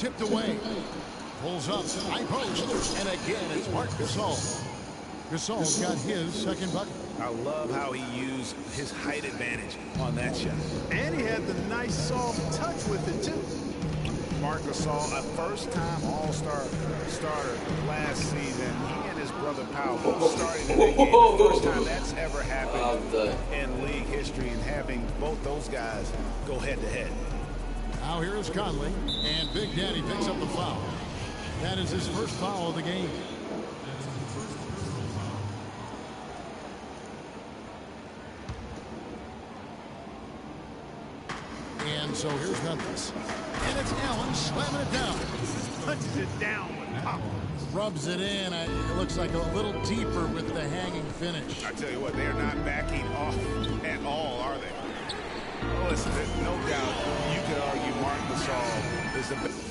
Tipped away. Pulls up. High post. And again, it's Marc Gasol. Gasol's got his second bucket. I love how he used his height advantage on that shot. And he had the nice soft touch with it, too. Marc Gasol, a first-time All-Star starter last season. He and his brother Powell both started in the game. The first time that's ever happened in league history, and having both those guys go head-to-head. Now here is Conley, and Big Daddy picks up the foul. That is his first foul of the game. And so here's Memphis. And it's Allen slamming it down. Punches it down with power. Rubs it in. It looks like a little deeper with the hanging finish. I tell you what, they're not backing off at all, are they? Well, listen, no doubt you could argue Marc Gasol is the best.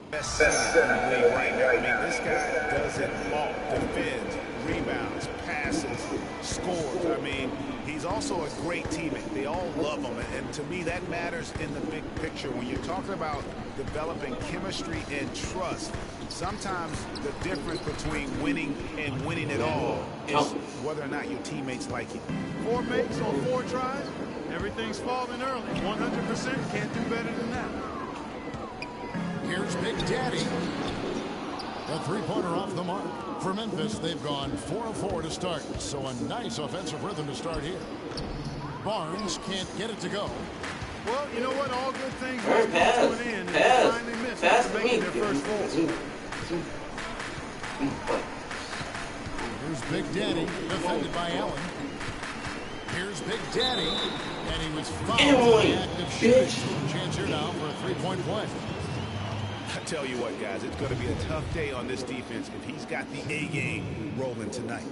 Best center in the league right now. I mean, this guy does it all. Defends, rebounds, passes, scores. I mean, he's also a great teammate. They all love him. And to me, that matters in the big picture. When you're talking about developing chemistry and trust, sometimes the difference between winning and winning it all is whether or not your teammates like you. 4 makes on 4 tries. Everything's falling early. 100%. Can't do better than that. Here's Big Daddy. A three-pointer off the mark. For Memphis, they've gone 4 of 4 to start, so a nice offensive rhythm to start here. Barnes can't get it to go. Well, you know what? All good things must come to an end. They finally missed after making their first goal. Here's Big Daddy, defended by Allen. Here's Big Daddy, and he was fouled for the act of shooting. Chance here now for a three-point play. I tell you what, guys, it's going to be a tough day on this defense if he's got the A game rolling tonight.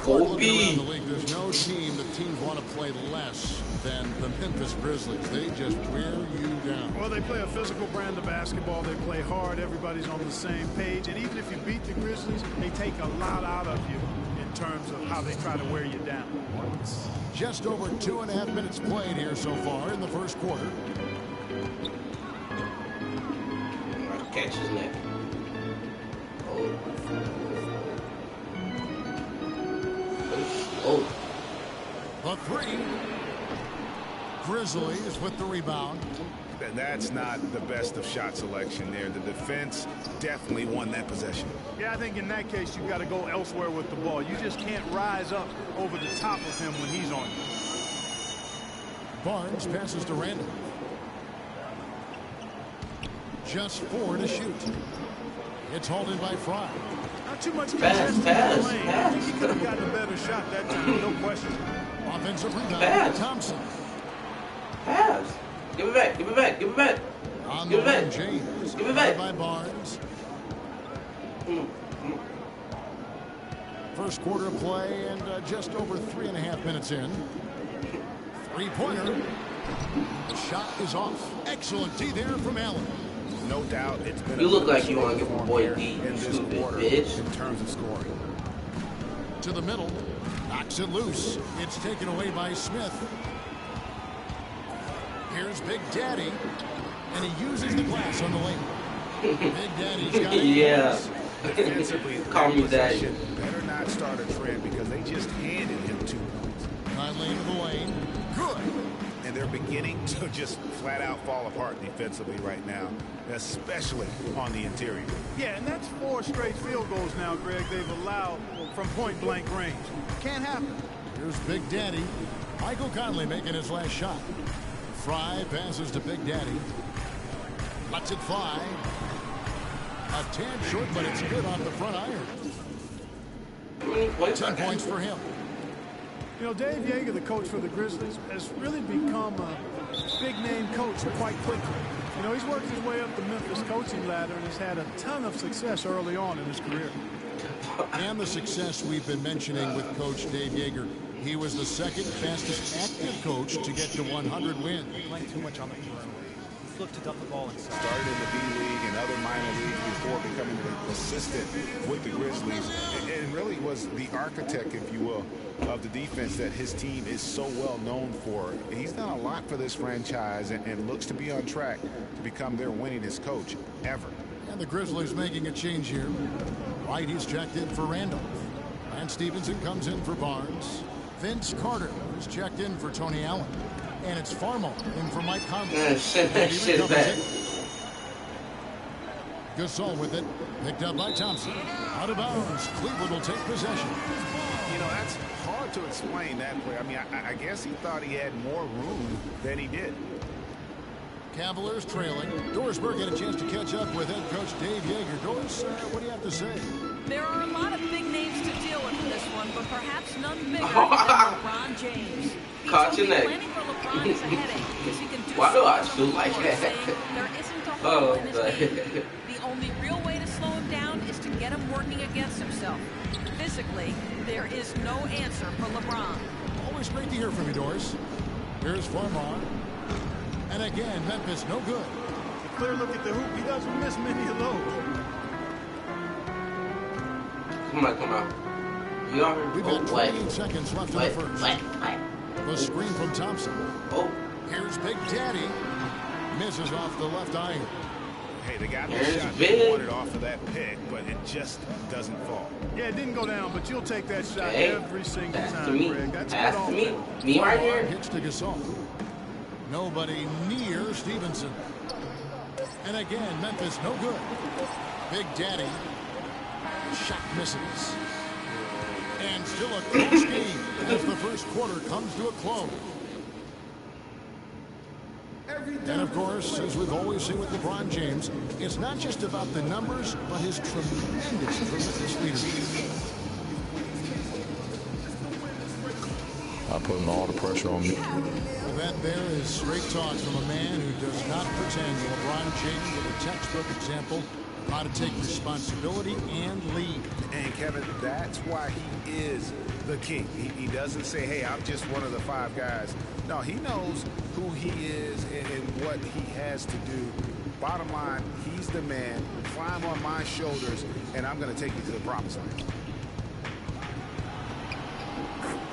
Around the league, there's no team that teams want to play less than the Memphis Grizzlies. They just wear you down. Well, they play a physical brand of basketball. They play hard. Everybody's on the same page. And even if you beat the Grizzlies, they take a lot out of you in terms of how they try to wear you down. Just over 2.5 minutes played here so far in the first quarter. Catch his neck. A three. Grizzlies with the rebound. That's not the best of shot selection there. The defense definitely won that possession. Yeah, I think in that case, you've got to go elsewhere with the ball. You just can't rise up over the top of him when he's on you. Barnes passes to Randall. Just 4 to shoot. It's hauled in by Fry. Not too much contesting in the lane. I think he could have gotten a better shot that time, no question. Offensive rebound, Thompson. Pass. Give it back, give it back, give it back. On give the it line, back. James. Give it back. By Barnes. First quarter of play and just over 3.5 minutes in. Three-pointer. The shot is off. Excellent D there from Allen. No doubt it's been You look like you want to give a boy D, in this stupid quarter bitch. in terms of scoring. To the middle. Knocks it loose. It's taken away by Smith. Here's Big Daddy. And he uses the glass on the lane. Big Daddy's got it. Yeah. Defensively, Call me daddy. better not start a trend because they just handed him 2 points. Nine lane of the lane. Good. And they're beginning to just flat out fall apart defensively right now, especially on the interior. Yeah, and that's 4 straight field goals now, Greg, they've allowed from point-blank range. Can't happen. Here's Big Daddy. Michael Conley making his last shot. Fry passes to Big Daddy. Lets it fly. A tad short, but it's good off the front iron. 10 points for him. You know, Dave Yeager, the coach for the Grizzlies, has really become a big-name coach quite quickly. You know, he's worked his way up the Memphis coaching ladder and has had a ton of success early on in his career. And the success we've been mentioning with Coach Dave Yeager. He was the second fastest active coach to get to 100 wins. Playing too much on the perimeter. Look to dump the ball inside. Started in the B-League and other minor leagues before becoming the assistant with the Grizzlies. And really was the architect, if you will, of the defense that his team is so well known for. He's done a lot for this franchise and looks to be on track to become their winningest coach ever. And the Grizzlies making a change here. White, he's checked in for Randolph. And Stevenson comes in for Barnes. Vince Carter is checked in for Tony Allen. And it's Farmo in for Mike Conley. Shit back. Gasol with it. Picked up by Thompson. Out of bounds. Cleveland will take possession. You know, that's hard to explain that play. I mean, I guess he thought he had more room than he did. Cavaliers trailing. Dorsberg had a chance to catch up with head coach Dave Yeager. Doris, what do you have to say? There are a lot of big names to deal with in this one, but perhaps none bigger than LeBron James. Caught your neck. Planning for LeBron is a headache because he can do Why do I so shoot like that? There isn't a hole in his game. The only real way to slow him down is to get him working against himself. Physically, there is no answer for LeBron. Always great to hear from you, Doris. Here's Farmar. And again, Memphis no good. A clear look at the hoop. He doesn't miss many of those. Come on. You are. We've got 28 seconds left in the first. The screen from Thompson. Oh. Here's Big Daddy. Misses off the left iron. Hey, they got the shot they wanted off of that pick, but it just doesn't fall. Yeah, it didn't go down, but you'll take that shot every single time, Greg. That's Pass to me. offense. Me right here. Hits to Gasol. Nobody near Stevenson. And again, Memphis no good. Big Daddy. Shot misses. And still a close game as the first quarter comes to a close. And of course, as we've always seen with LeBron James, it's not just about the numbers, but his tremendous leadership. I put all the pressure on me. That there is straight talk from a man who does not pretend. LeBron James is a textbook example of how to take responsibility and lead. And Kevin, that's why he is the king. He doesn't say, hey, I'm just one of the 5 guys. No, he knows who he is and what he has to do. Bottom line, he's the man. Climb on my shoulders, and I'm going to take you to the promised land.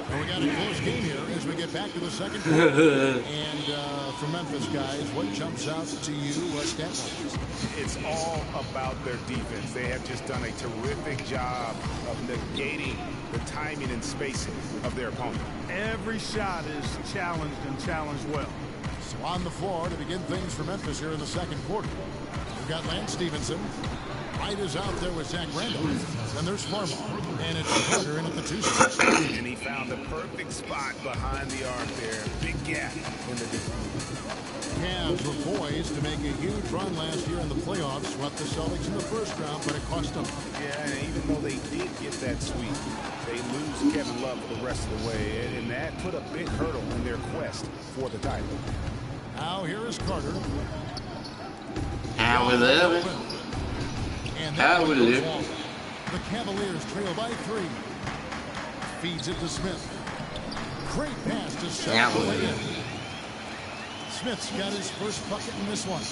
Well, we got a close game here as we get back to the second quarter. And for Memphis, guys, what jumps out to you stat-wise? It's all about their defense. They have just done a terrific job of negating the timing and spacing of their opponent. Every shot is challenged and challenged well. So on the floor to begin things for Memphis here in the second quarter. We've got Lance Stevenson. White is out there with Zach Randolph. Then there's Farmar. And it's Carter in at the 2 spot. And he found the perfect spot behind the arc there. Big gap in the defense. Cavs were poised to make a huge run last year in the playoffs. Swept the Celtics in the first round, but it cost them. Yeah, and even though they did get that sweep, they lose Kevin Love for the rest of the way. And that put a big hurdle in their quest for the title. Now here is Carter. How with 11. And How with it? The Cavaliers trail by 3. Feeds it to Smith. Great pass to Smith. Smith's got his first bucket in this one.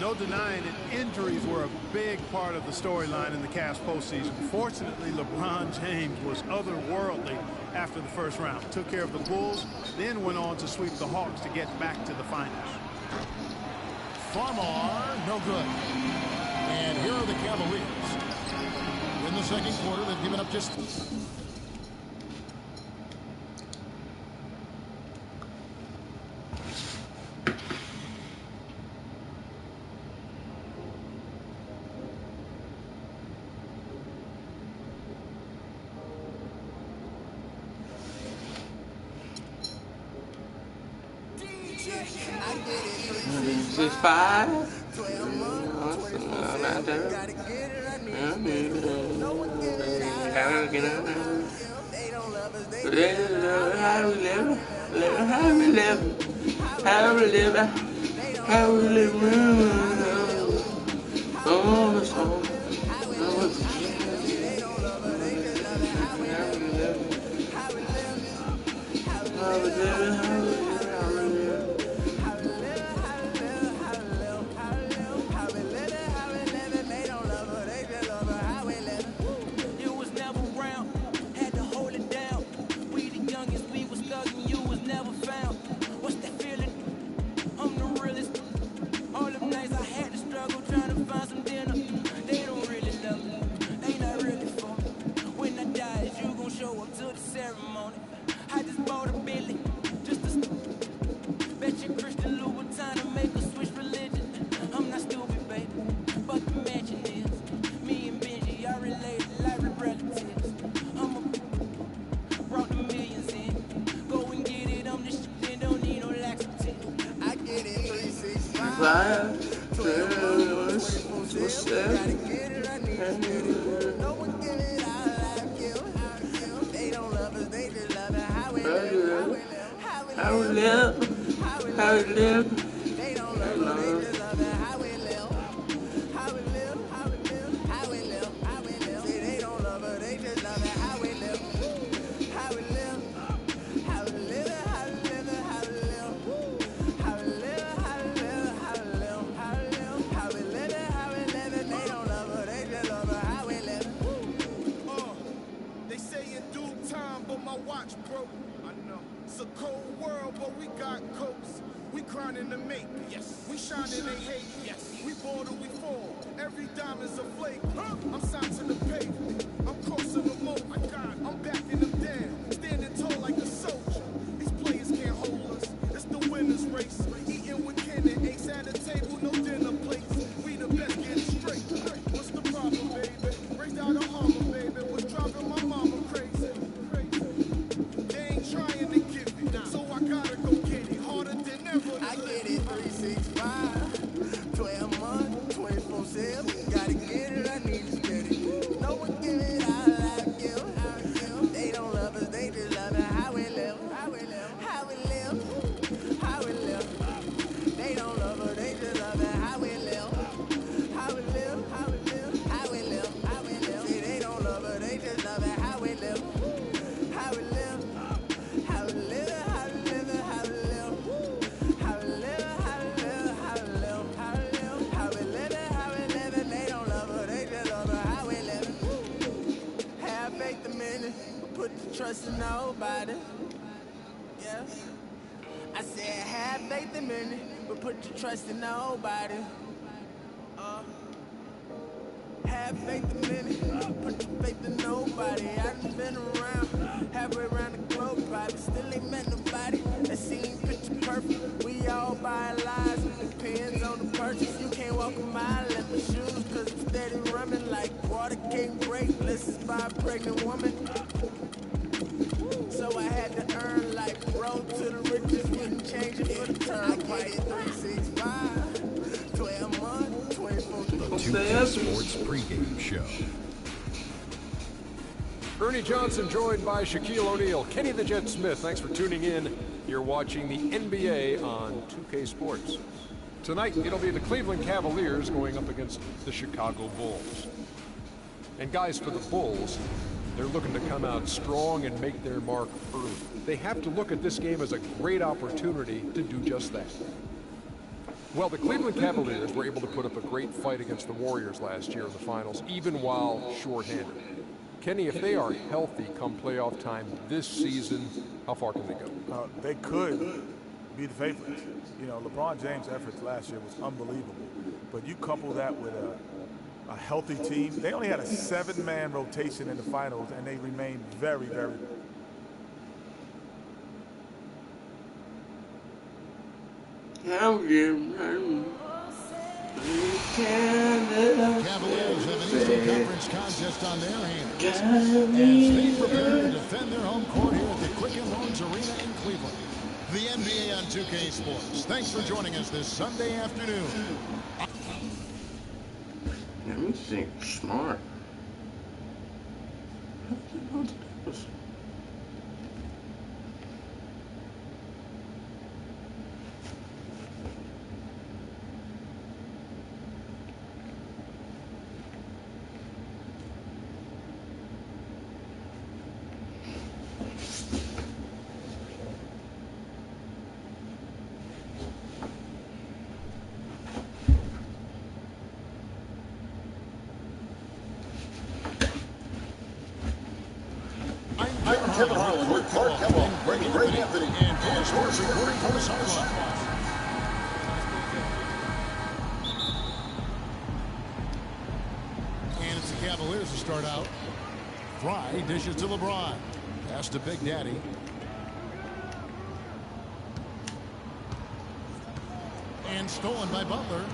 No denying it, injuries were a big part of the storyline in the Cavs postseason. Fortunately, LeBron James was otherworldly after the first round. Took care of the Bulls, then went on to sweep the Hawks to get back to the finals. Farmar, no good. And here are the Cavaliers. In the second quarter, they've given up just... 365. Trust in nobody. Have faith in many, put your faith in nobody. I've been around, halfway around the globe, probably still ain't met nobody that seems picture perfect. We all buy lies, it depends on the purchase. You can't walk a mile in my shoes, cause I'm steady running like water can't break. Let's buy a pregnant woman. So I had to earn like road to the riches, wouldn't change it for the turnpike. 365, 12 months, 24. The 2K Sports pregame show. Ernie Johnson joined by Shaquille O'Neal, Kenny the Jet Smith. Thanks for tuning in. You're watching the NBA on 2K Sports. Tonight, it'll be the Cleveland Cavaliers going up against the Chicago Bulls. And guys, for the Bulls, they're looking to come out strong and make their mark early. They have to look at this game as a great opportunity to do just that. Well, the Cleveland Cavaliers were able to put up a great fight against the Warriors last year in the finals, even while shorthanded. Kenny, if they are healthy come playoff time this season, how far can they go? They could be the favorites. You know, LeBron James' efforts last year was unbelievable. But you couple that with a healthy team. They only had a 7-man rotation in the finals, and they remained very, very. Cavaliers have an Eastern Conference contest on their hands as they prepare to defend their home court here at the Quicken Loans Arena in Cleveland. the NBA on 2K Sports. Thanks for joining us this Sunday afternoon. Let me think. Smart. Kevin Harlan with Clark Kellogg, Greg Anthony, and Dan Schwartz reporting from the sideline. And it's the Cavaliers to start out. Fry dishes to LeBron. Pass to Big Daddy. And stolen by Butler.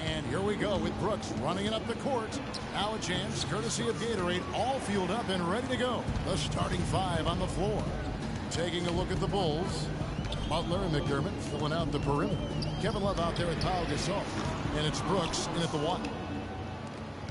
And here we go with Brooks running it up the court. Now a chance, courtesy of Gatorade, all fueled up and ready to go. The starting five on the floor. Taking a look at the Bulls. Butler and McDermott filling out the perimeter. Kevin Love out there with Pau Gasol. And it's Brooks in at the one.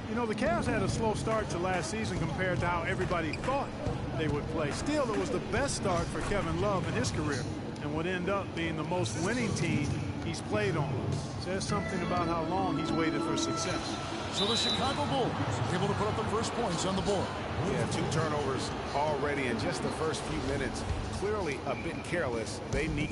You know, the Cavs had a slow start to last season compared to how everybody thought they would play. Still, it was the best start for Kevin Love in his career and would end up being the most winning team he's played on. Says something about how long he's waited for success. So the Chicago Bulls able to put up the first points on the board. Yeah, 2 turnovers already in just the first few minutes. Clearly a bit careless. They need...